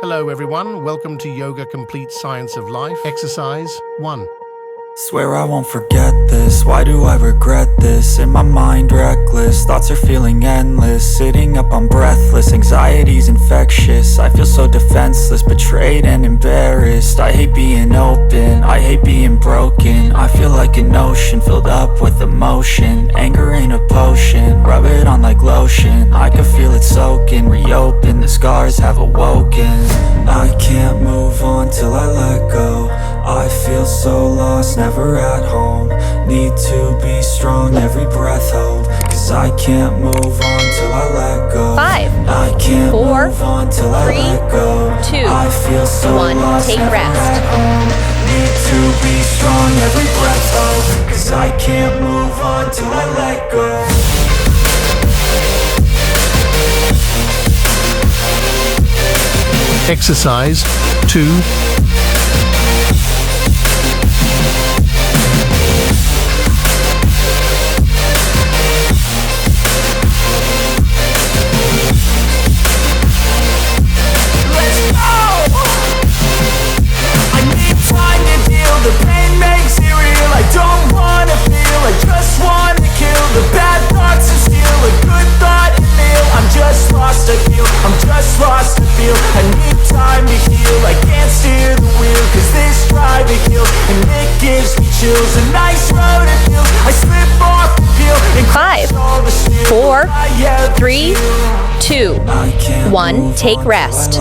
Hello everyone, welcome to Yoga Complete Science of Life, Exercise 1. Swear I won't forget this, why do I regret this? In my mind reckless, thoughts are feeling endless. Sitting up I'm breathless, anxiety's infectious. I feel so defenseless, betrayed and embarrassed. I hate being open, I hate being broken. I feel like an ocean filled up with emotion. Anger ain't a potion, rub it on like lotion. I can feel it soaking, reopen, the scars have awoken. I can't move on till I let go. I feel so lost, never at home. Need to be strong, every breath hope. Cause I can't move on till I let go. 5, I can't 4, move on till 3, I let go. 2, I feel so 1, lost, take never rest. at home. Need to be strong, every breath hope. Cause I can't move on till I let go. Exercise 2. The pain makes it real. I don't wanna feel, I just wanna kill the bad thoughts and steal a good thought and feel. I'm just lost, I feel, I'm just lost, I feel. I need time to heal, I can't steer the wheel. Cause this drive it kills, and it gives me chills. A nice road it feels, I slip off the peel and 5, 4, 3, 2, 1, take rest.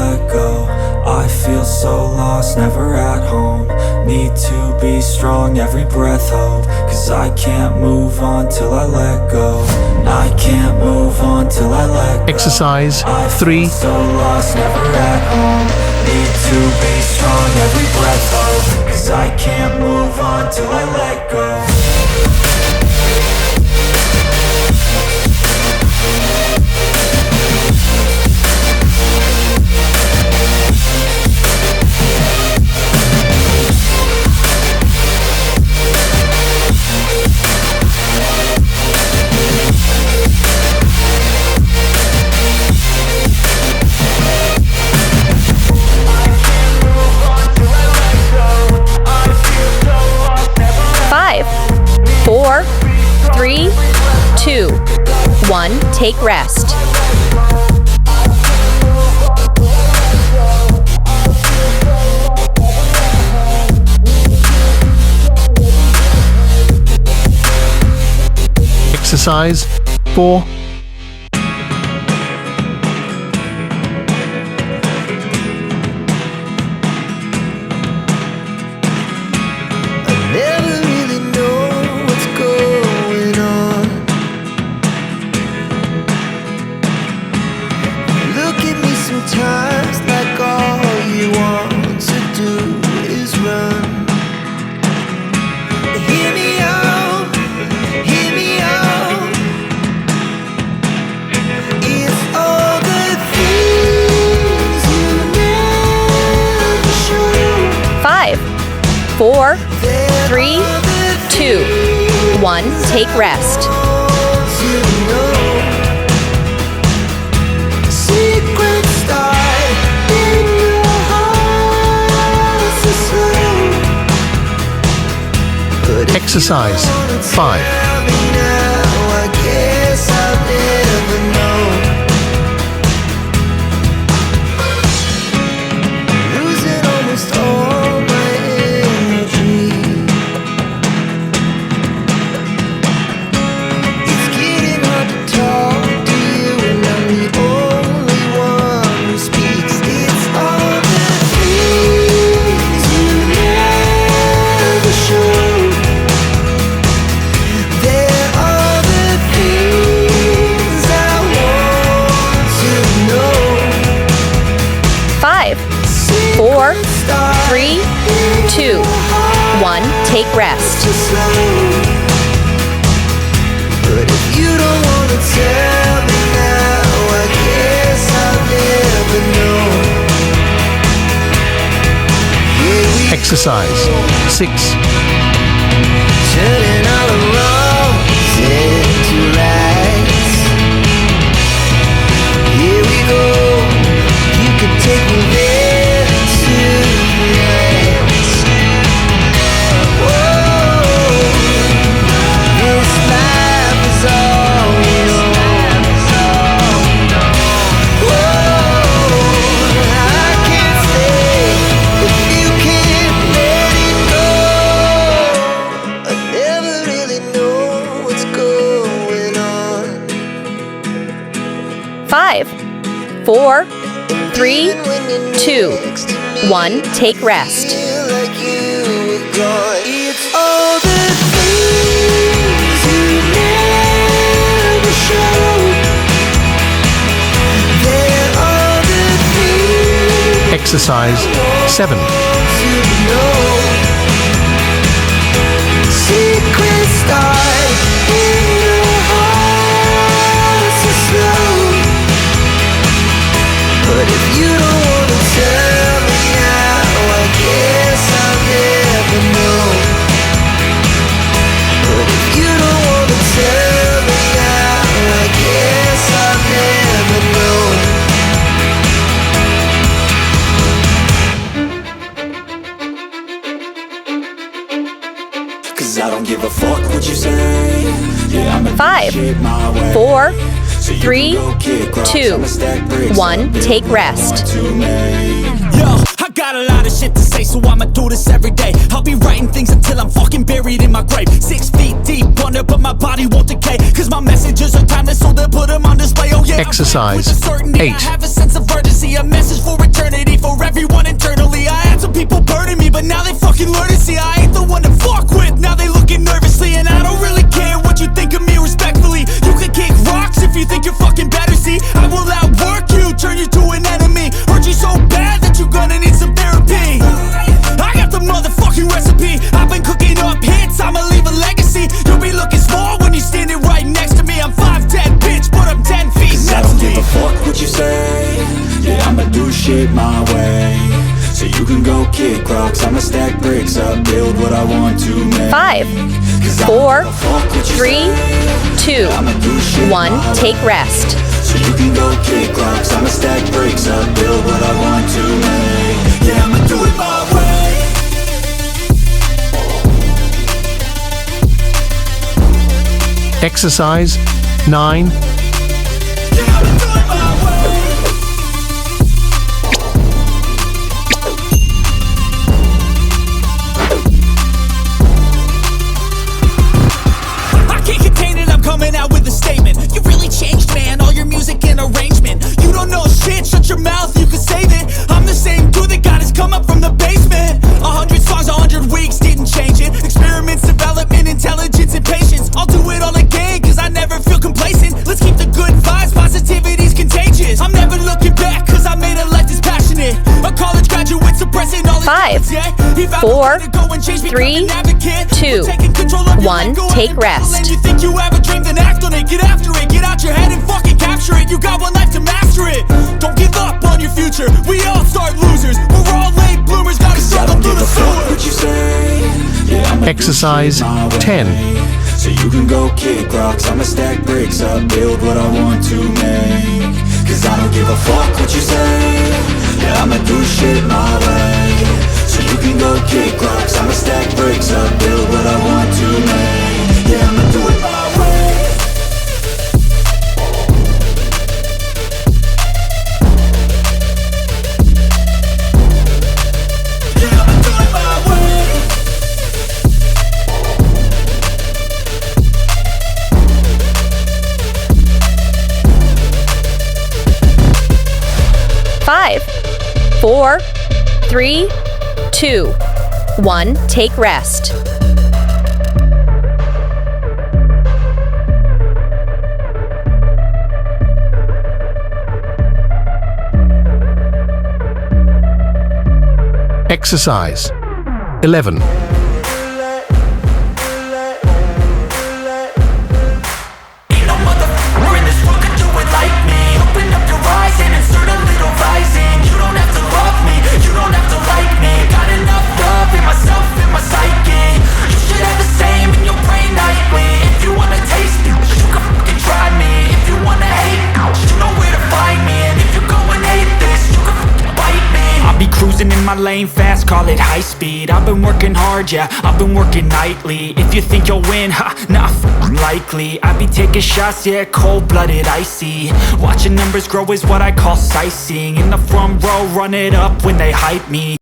I feel so lost, never at home. Need to be strong, every breath hope. Cause I can't move on till I let go. I can't move on till I let go. Exercise I 3. feel so lost, never at home. Need to be strong, every breath hope. Cause I can't move on till I let go. Four, 3, 2, 1, take rest. Exercise 4. Sometimes like all you want to do is run. Hear me out, hear me out. It's all the things you never show. 5, 4, 3, 2, 1, take rest. Exercise 5. Four, 3, 2, 1, take rest. But if you don't wanna tell me now, I guess I'll never know. Exercise 6. Turning all the wrongs into rights. Here we go. You can take me there. 4, 3, 2, 1. Take rest. Like you were gone. It's all the things you never show. They're all the things Exercise 7. to know. Secrets start in your heart so slow. But if you don't wanna tell me now, I guess I'll never know. But if you don't wanna tell me now, I guess I'll never know. Cause I don't give a fuck what you say. Yeah, I'm 5, 4, 3, 2, 1. Take rest. Yo, I got a lot of shit to say, so I'ma do this every day. I'll be writing things until I'm fucking buried in my grave. 6 feet deep under, but my body won't decay. Cause my messages are timeless, so they'll put them on display. Oh yeah, Exercise with a certainty, 8. I have a sense of urgency, a message for eternity, for everyone internally. I had some people burning me, but now they fucking learn to see I ain't the one to fuck with. Now they looking nervously, and I don't really care what you think of me respectfully. You can kick rocks if you think you're fucking better, see. I will outwork you, turn you to an enemy. Hurt you so bad that you're gonna need some therapy. I got the motherfucking recipe. I've been cooking up hits, I'ma leave a legacy. You'll be looking small when you're standing right next to me. I'm 5'10", bitch, but I'm 10 feet. Cause I don't give a fuck what you say. Yeah, I'ma do shit my way. So you can go kick rocks, I'ma stack bricks up, build what I want to make. 5, 4, 3, 2, 1. Take rest. So you can go kick rocks, I'ma stack bricks up, build what I want to make. Yeah, I'ma do it my way. Exercise 9. Yeah, I'ma do it my way. I can't contain it, I'm coming out with a statement. You really changed, man, all your music and arrangement. You don't know shit, shut your mouth, you can save it. I'm the same dude that got his come up from the basement. 100 songs, 100 weeks, didn't change it. Experiments, development, intelligence, and patience. I'll do it all again, cause I never feel complacent. Let's keep the good vibes, positivity's contagious. I'm never looking back, cause I made a life that's passionate. A college graduate suppressing all his 5, thoughts, yeah. He vowed 4, to go and change, become 3, an advocate. 2, We're taking control of your 1. life, go Take ahead and roll. rest. And you think you have a dream, then act on it. Get after it, get out your head and fucking capture it. You got one life to master it. Don't give up on your future. We all start losers. We're all late bloomers, gotta Cause I struggle don't through give the a fuck sewer. what you say. Yeah, I'ma Exercise do shit my way. 10. So you can go kick rocks, I'ma stack bricks up, build what I want to make. Cause I don't give a fuck what you say. Yeah, I'ma do shit my way. So you can go kick rocks, I'ma stack bricks up, build what I want to make. Yeah, I'ma do it my way. Yeah, I'ma do it my way. Five, 4, 3, 2, 1. Take rest. Exercise 11. Ain't no motherfucker in this world could do it like me. Open up your eyes and insert a little rising. You don't have to love me, you don't have to like me. Got enough love in myself, in my psyche. You should have the same in your brain nightly. If you wanna taste me, you can fucking try me. If you wanna hate, you know where to find me. And if you go and hate this, you can fucking bite me. I'll be cruising in my lane fast, call it high speed. I've been working hard, yeah, I've been working nightly. If you think you'll win, ha, nah, likely. I be taking shots, yeah, cold-blooded, icy. Watching numbers grow is what I call sightseeing. In the front row, run it up when they hype me.